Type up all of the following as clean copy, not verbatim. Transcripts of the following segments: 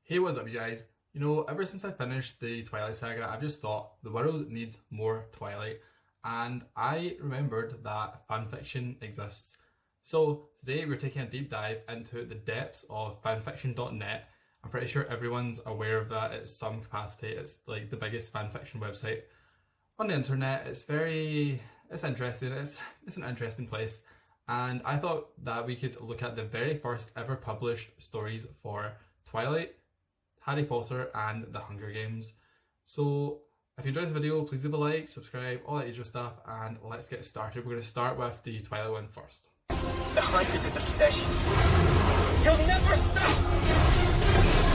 Hey, what's up, you guys? You know, ever since I finished the Twilight saga, I've just thought the world needs more Twilight, and I remembered that fanfiction exists. So today we're taking a deep dive into the depths of fanfiction.net. I'm pretty sure everyone's aware of that at some capacity. It's like the biggest fanfiction website on the internet. It's interesting. It's an interesting place. And I thought that we could look at the very first ever published stories for Twilight, Harry Potter and the Hunger Games. So if you enjoyed this video, please leave a like, subscribe, all that usual stuff, and let's get started. We're going to start with the Twilight one first. The hunt is his obsession. He'll never stop!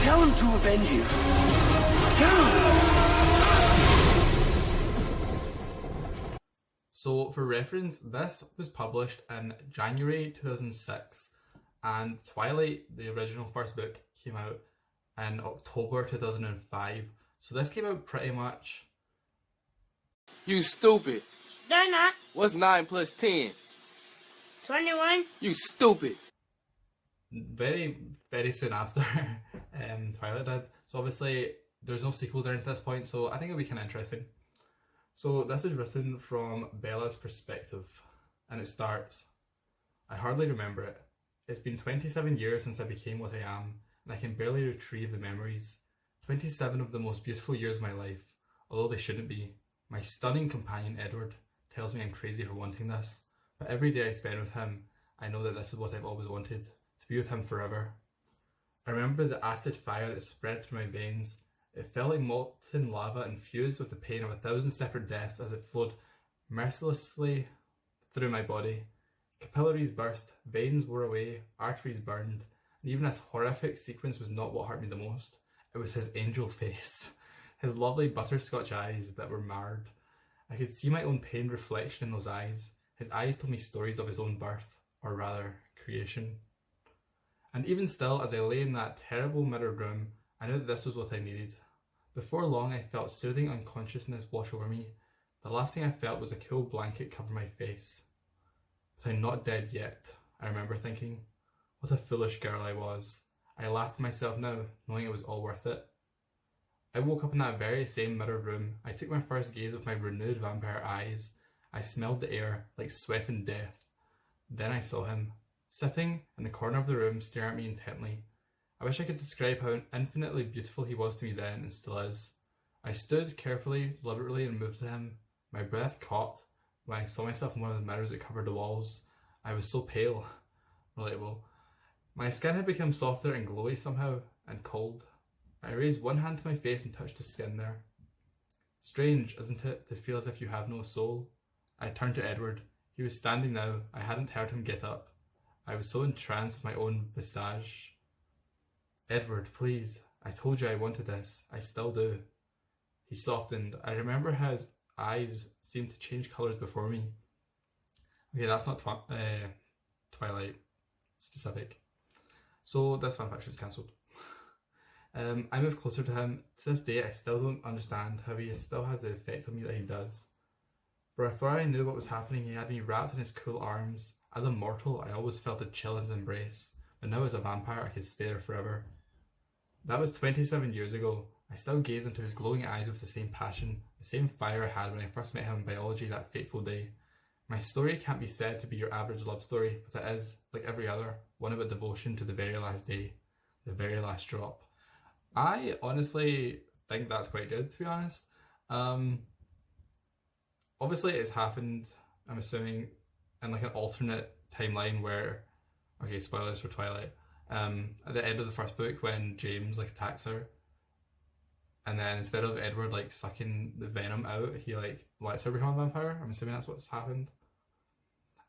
Tell him to avenge you. Tell him! So for reference, this was published in January 2006, and Twilight, the original first book, came out in October 2005. So this came out pretty much... You stupid. They're not. What's 9 plus 10? 21. You stupid. very, very soon after Twilight did. So obviously there's no sequels there at this point, so I think it'll be kind of interesting. So this is written from Bella's perspective, and it starts, "I hardly remember it. It's been 27 years since I became what I am, and I can barely retrieve the memories. 27 of the most beautiful years of my life, although they shouldn't be. My stunning companion Edward tells me I'm crazy for wanting this, but every day I spend with him, I know that this is what I've always wanted, to be with him forever. I remember the acid fire that spread through my veins. It felt like molten lava infused with the pain of 1,000 separate deaths as it flowed mercilessly through my body. Capillaries burst, veins wore away, arteries burned, and even this horrific sequence was not what hurt me the most. It was his angel face, his lovely butterscotch eyes that were marred. I could see my own pained reflection in those eyes. His eyes told me stories of his own birth, or rather, creation. And even still, as I lay in that terrible mirrored room, I knew that this was what I needed. Before long, I felt soothing unconsciousness wash over me. The last thing I felt was a cool blanket cover my face. But I'm not dead yet, I remember thinking. What a foolish girl I was. I laughed to myself now, knowing it was all worth it. I woke up in that very same mirrored room. I took my first gaze with my renewed vampire eyes. I smelled the air like sweat and death. Then I saw him, sitting in the corner of the room, staring at me intently. I wish I could describe how infinitely beautiful he was to me then, and still is. I stood carefully, deliberately, and moved to him. My breath caught when I saw myself in one of the mirrors that covered the walls. I was so pale. Relatable. My skin had become softer and glowy somehow, and cold. I raised one hand to my face and touched his skin there. Strange, isn't it, to feel as if you have no soul? I turned to Edward. He was standing now. I hadn't heard him get up. I was so entranced with my own visage. Edward, please. I told you I wanted this. I still do. He softened. I remember how his eyes seemed to change colours before me. Okay, that's not Twilight specific. So this fanfiction is cancelled. I moved closer to him. To this day, I still don't understand how he still has the effect on me that he does. But before I knew what was happening, he had me wrapped in his cool arms. As a mortal, I always felt a chill in his embrace, but now as a vampire, I could stay there forever. That was 27 years ago. I still gaze into his glowing eyes with the same passion, the same fire I had when I first met him in biology that fateful day. My story can't be said to be your average love story, but it is, like every other, one about devotion to the very last day, the very last drop. I honestly think that's quite good, to be honest. Obviously it's happened, I'm assuming, in like an alternate timeline where, okay, spoilers for Twilight, at the end of the first book when James like attacks her, and then instead of Edward like sucking the venom out, he like lets her become a vampire. I'm assuming that's what's happened.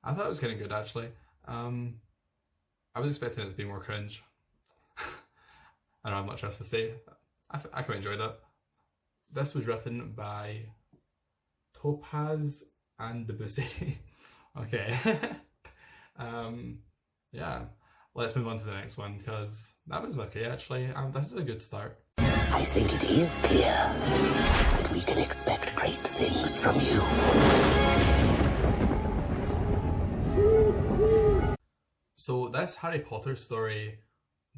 I thought it was kind of good, actually. I was expecting it to be more cringe. I don't have much else to say. I quite enjoyed it. This was written by Topaz and Debussy. Okay. Yeah. Let's move on to the next one, because that was okay, actually. This is a good start. I think it is clear that we can expect great things from you. So this Harry Potter story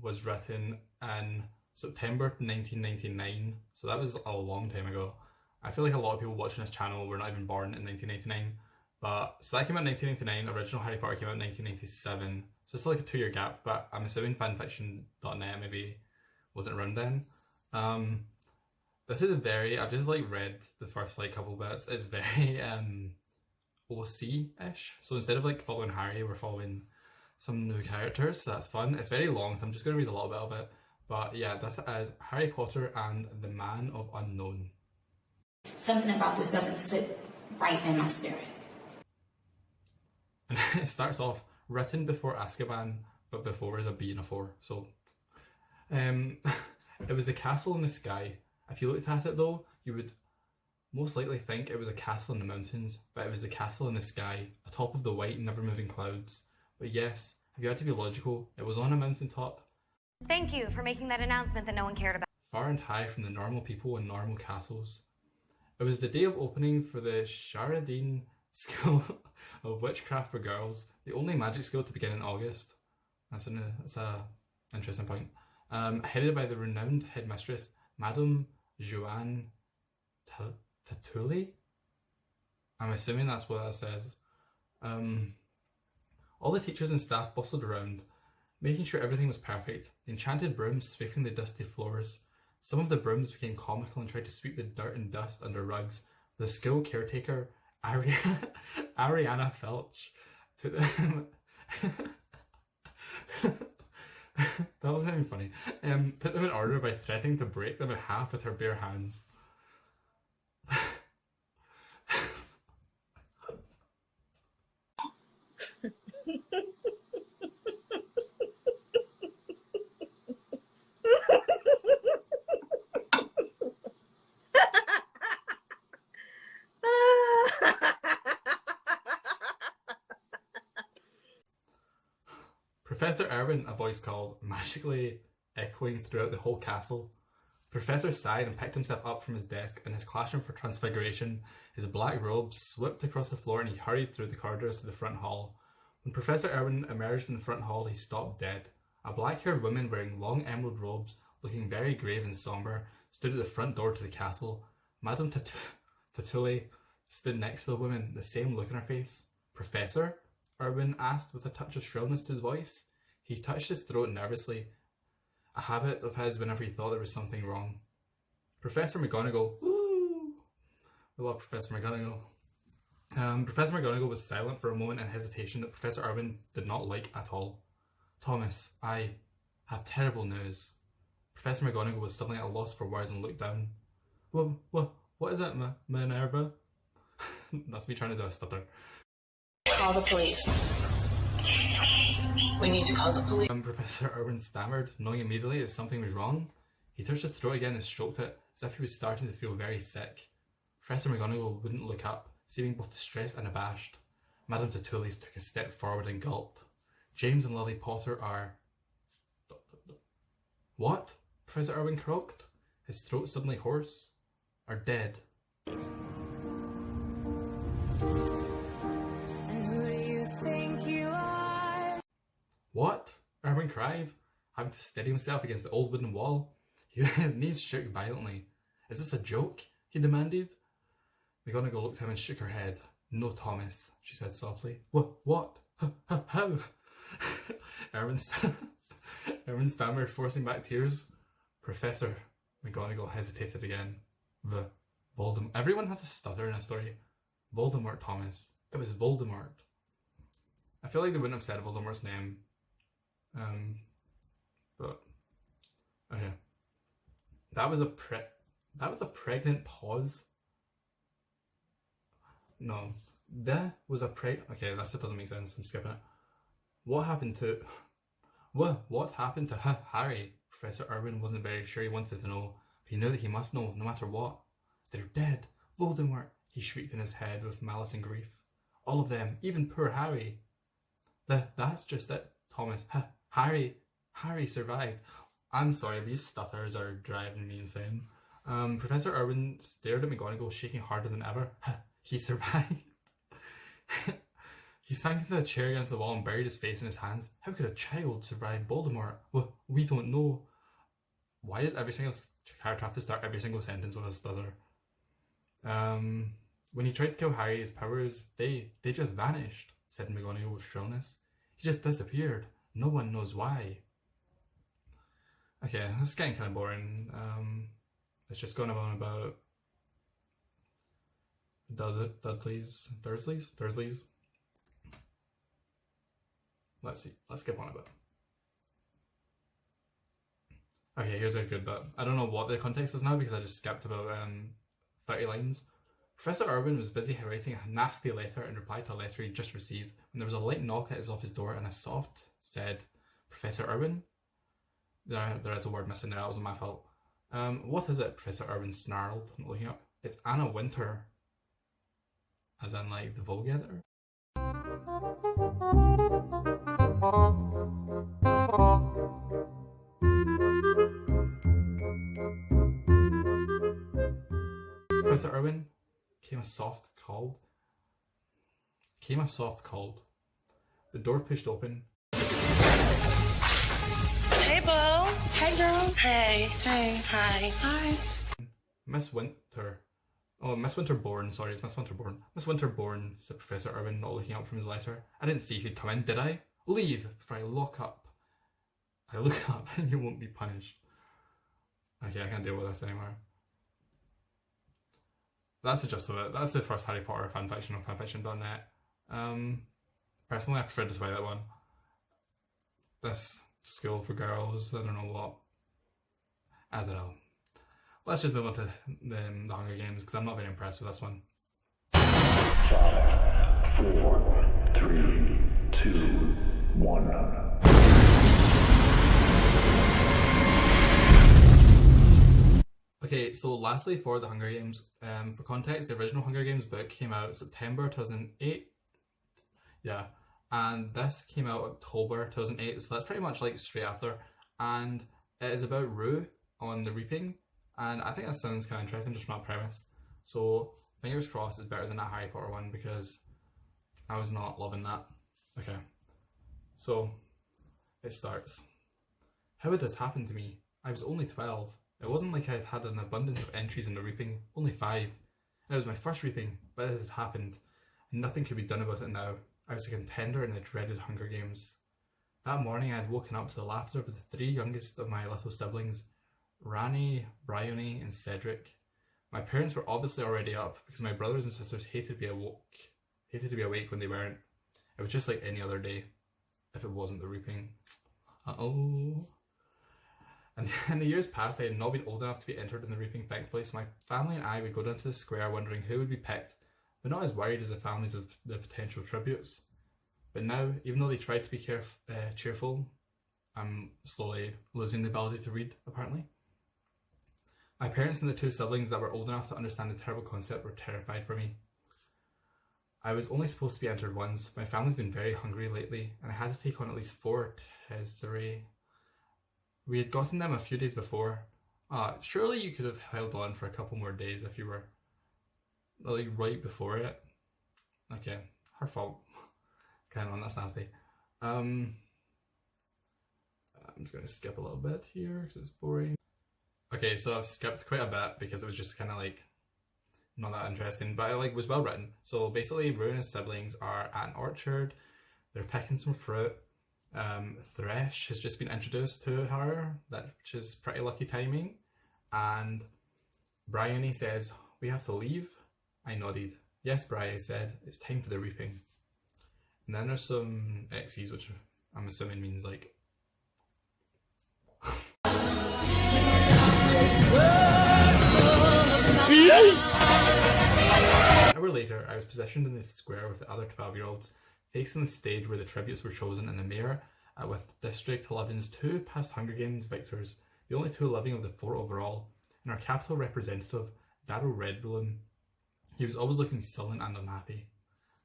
was written in September 1999. So that was a long time ago. I feel like a lot of people watching this channel were not even born in 1999. But so that came out in 1999. Original Harry Potter came out in 1997. So it's like a 2-year gap. But I'm assuming fanfiction.net maybe wasn't around then. This is I've just like read the first like couple bits. It's very OC-ish. So instead of like following Harry, we're following some new characters. So that's fun. It's very long, so I'm just going to read a little bit of it. But yeah, this is Harry Potter and the Man of Unknown. Something about this doesn't sit right in my spirit. And it starts off, written before Azkaban, but before is a B and a 4. So it was the castle in the sky. If you looked at it though, you would most likely think it was a castle in the mountains, but it was the castle in the sky, atop of the white, never-moving clouds. But yes, if you had to be logical, it was on a mountaintop. Thank you for making that announcement that no one cared about. Far and high from the normal people and normal castles. It was the day of opening for the Sharadine School of Witchcraft for Girls, the only magic school to begin in August. That's a interesting point. Headed by the renowned headmistress, Madame Joanne Tatuli? I'm assuming that's what that says. All the teachers and staff bustled around, making sure everything was perfect. The enchanted brooms sweeping the dusty floors. Some of the brooms became comical and tried to sweep the dirt and dust under rugs. The school caretaker, Ariana Felch, put them... that wasn't even funny. Put them in order by threatening to break them in half with her bare hands. Professor Irwin, a voice called, magically echoing throughout the whole castle. Professor sighed and picked himself up from his desk in his classroom for transfiguration. His black robe swept across the floor and he hurried through the corridors to the front hall. When Professor Irwin emerged in the front hall, he stopped dead. A black-haired woman wearing long emerald robes, looking very grave and sombre, stood at the front door to the castle. Madame Tatuli stood next to the woman, the same look in her face. Professor? Irwin asked with a touch of shrillness to his voice. He touched his throat nervously, a habit of his whenever he thought there was something wrong. Professor McGonagall. Woo! We love Professor McGonagall. Professor McGonagall was silent for a moment in hesitation that Professor Irwin did not like at all. Thomas, I have terrible news. Professor McGonagall was suddenly at a loss for words and looked down. What is it, Minerva? That's me trying to do a stutter. Call the police. We need to call the police. Professor Irwin stammered, knowing immediately that something was wrong. He touched his throat again and stroked it, as if he was starting to feel very sick. Professor McGonagall wouldn't look up, seeming both distressed and abashed. Madame Tatuli took a step forward and gulped. James and Lily Potter are... What? Professor Irwin croaked, his throat suddenly hoarse. Are dead. And who do you think you are? What? Irwin cried, having to steady himself against the old wooden wall. His knees shook violently. Is this a joke? He demanded. McGonagall looked at him and shook her head. No, Thomas, she said softly. What? How? Irwin stammered, forcing back tears. Professor, McGonagall hesitated again. Voldemort. Everyone has a stutter in a story. Voldemort, Thomas. It was Voldemort. I feel like they wouldn't have said Voldemort's name. But okay. That was a pregnant pause. No. Okay, that doesn't make sense. I'm skipping it. What happened to Harry? Professor Irwin wasn't very sure he wanted to know, but he knew that he must know, no matter what. They're dead. Voldemort, he shrieked in his head with malice and grief. All of them, even poor Harry. That's just it, Thomas. Harry survived. I'm sorry, these stutters are driving me insane. Professor Irwin stared at McGonagall, shaking harder than ever. He survived. He sank into a chair against the wall and buried his face in his hands. How could a child survive Voldemort? Well, we don't know. Why does every single character have to start every single sentence with a stutter? When he tried to kill Harry, his powers, they just vanished, said McGonagall with shrillness. He just disappeared. No one knows why. Okay, this is getting kind of boring. It's just going on about Dursleys. Let's see. Let's skip on a bit. Okay, here's a good bit. I don't know what the context is now because I just skipped about 30 lines. Professor Irwin was busy writing a nasty letter in reply to a letter he just received when there was a light knock at his office door and a soft said, Professor Irwin? There is a word missing there, that wasn't my fault. What is it? Professor Irwin snarled, not looking up. It's Anna Wintour. As in, like, the Vogue editor? Professor Irwin came a soft cold. The door pushed open. Hey, Bo. Hey, girl. Hey. Hi. Miss Winterbourne, sorry, it's Miss Winterbourne. Miss Winterbourne, said Professor Irwin, not looking up from his letter. I didn't see if you'd come in, did I? Leave before I look up. I look up and you won't be punished. Okay, I can't deal with this anymore. That's the gist of it. That's the first Harry Potter fanfiction on fanfiction.net. Personally, I prefer the Twilight one. This school for girls, I don't know what. I don't know. Let's just move on to the Hunger Games because I'm not very impressed with this one. 5, 4, 3, 2, 1. Okay, so lastly for the Hunger Games, for context, the original Hunger Games book came out September 2008. Yeah, and this came out October 2008, so that's pretty much like straight after. And it is about Rue on the Reaping. And I think that sounds kind of interesting, just from that premise. So, fingers crossed it's better than that Harry Potter one, because I was not loving that. Okay. So, it starts. How had this happened to me? I was only 12. It wasn't like I had an abundance of entries in the Reaping, only 5. And it was my first Reaping, but it had happened. And nothing could be done about it now. I was a contender in the dreaded Hunger Games. That morning I had woken up to the laughter of the 3 youngest of my little siblings, Rani, Bryony, and Cedric. My parents were obviously already up because my brothers and sisters hated to be awake when they weren't. It was just like any other day, if it wasn't the Reaping. Uh-oh. And in the years past, I had not been old enough to be entered in the Reaping, thankfully, so my family and I would go down to the square wondering who would be picked, but not as worried as the families of the potential tributes. But now, even though they tried to be cheerful, I'm slowly losing the ability to read, apparently. My parents and the 2 siblings that were old enough to understand the terrible concept were terrified for me. I was only supposed to be entered once. My family's been very hungry lately, and I had to take on at least 4 Tesserae. We had gotten them a few days before. Surely you could have held on for a couple more days if you were, like, right before it. Okay, her fault. Kind of, that's nasty. I'm just going to skip a little bit here because it's boring. Okay, so I've skipped quite a bit because it was just kind of like not that interesting, but it was well written. So basically, Rue and his siblings are at an orchard. They're picking some fruit. Thresh has just been introduced to her, which is pretty lucky timing. And Bryony says, "We have to leave." I nodded. "Yes, Bri," I said. "It's time for the Reaping." And then there's some X's, which I'm assuming means like. An hour later, I was positioned in the square with the other 12-year-olds, facing the stage where the tributes were chosen in the mayor, with District 11's 2 past Hunger Games victors, the only 2 living of the 4 overall, and our capital representative, Darryl Redbloom. He was always looking sullen and unhappy.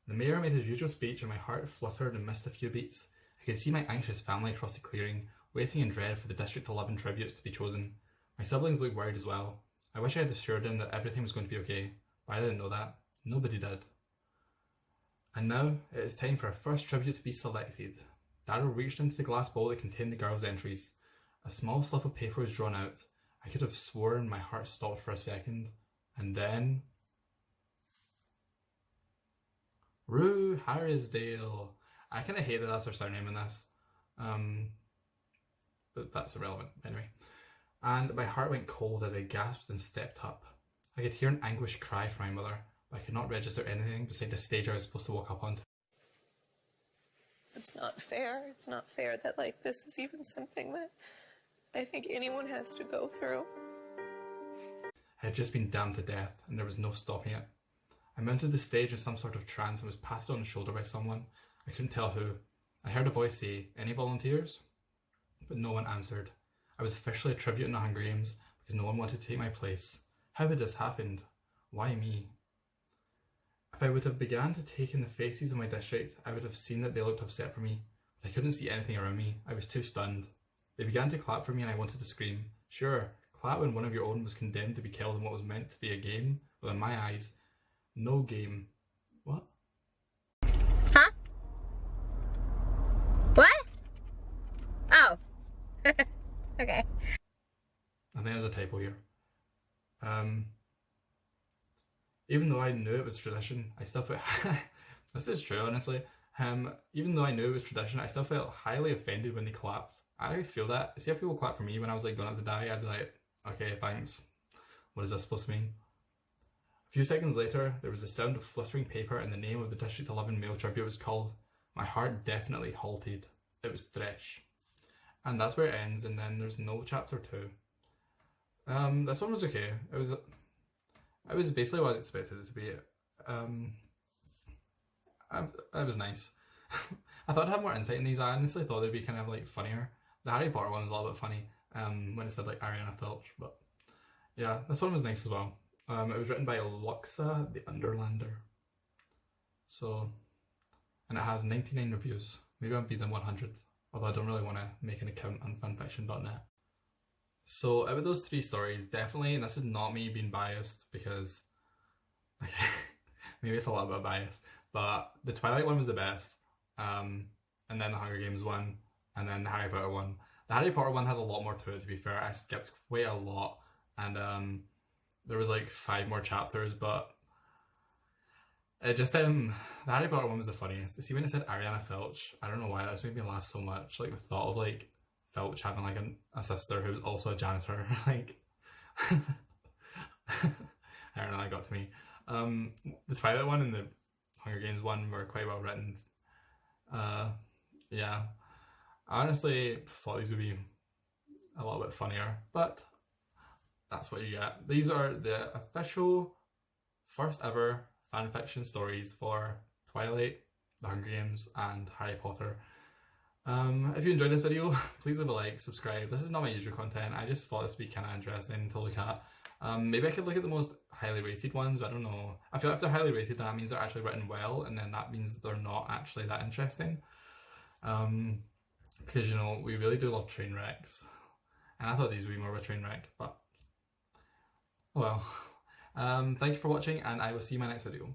The mayor made his usual speech and my heart fluttered and missed a few beats. I could see my anxious family across the clearing, waiting in dread for the District 11 tributes to be chosen. My siblings looked worried as well. I wish I had assured them that everything was going to be okay, but I didn't know that. Nobody did. And now, it is time for our first tribute to be selected. Darryl reached into the glass bowl that contained the girls' entries. A small slip of paper was drawn out. I could have sworn my heart stopped for a second, and then... Rue Harrisdale. I kind of hate that that's her surname in this. But that's irrelevant, anyway. And my heart went cold as I gasped and stepped up. I could hear an anguished cry from my mother, but I could not register anything beside the stage I was supposed to walk up onto. It's not fair. It's not fair that, like, this is even something that I think anyone has to go through. I had just been damned to death, and there was no stopping it. I mounted the stage in some sort of trance and was patted on the shoulder by someone. I couldn't tell who. I heard a voice say, "Any volunteers?" But no one answered. I was officially a tribute in the Hunger Games because no one wanted to take my place. How had this happened? Why me? If I would have begun to take in the faces of my district, I would have seen that they looked upset for me, but I couldn't see anything around me. I was too stunned. They began to clap for me and I wanted to scream. Sure, clap when one of your own was condemned to be killed in what was meant to be a game, but in my eyes, no game. What? Huh? What? Oh. Okay. I think there's a typo here. Even though I knew it was tradition, I still felt... This is true, honestly. Even though I knew it was tradition, I still felt highly offended when they clapped. I feel that. See, if people clap for me when I was like going up to die, I'd be like, okay, thanks. What is this supposed to mean? A few seconds later, there was the sound of fluttering paper and the name of the District 11 male tribute was called. My heart definitely halted. It was Thresh. And that's where it ends, and then there's no chapter 2. This one was okay. It was basically what I expected it to be. It was nice. I thought I'd have more insight in these. I honestly thought they'd be kind of like funnier. The Harry Potter one was a little bit funny when it said like Ariana Filch, but yeah, this one was nice as well. It was written by Luxa the Underlander. So, and it has 99 reviews. Maybe I'll be the 100th, although I don't really want to make an account on fanfiction.net. So out of those 3 stories, definitely, and this is not me being biased because, okay, maybe it's a little bit biased, but the Twilight one was the best, and then the Hunger Games one, and then the Harry Potter one. The Harry Potter one had a lot more to it, to be fair. I skipped quite a lot, and there was like 5 more chapters, but it just, the Harry Potter one was the funniest. See, when it said Ariana Filch, I don't know why, that just made me laugh so much. Like the thought of like Filch having like a sister who was also a janitor, like, I don't know, that got to me. The Twilight one and the Hunger Games one were quite well written. Yeah, I honestly thought these would be a little bit funnier, but that's what you get. These are the official first ever fanfiction stories for Twilight, the Hunger Games, and Harry Potter. If you enjoyed this video, please leave a like, subscribe. This is not my usual content. I just thought this would be kind of interesting to look at. Maybe I could look at the most highly rated ones, but I don't know. I feel like if they're highly rated, that means they're actually written well, and then that means they're not actually that interesting. Because, you know, we really do love train wrecks. And I thought these would be more of a train wreck, but well. Thank you for watching, and I will see you in my next video.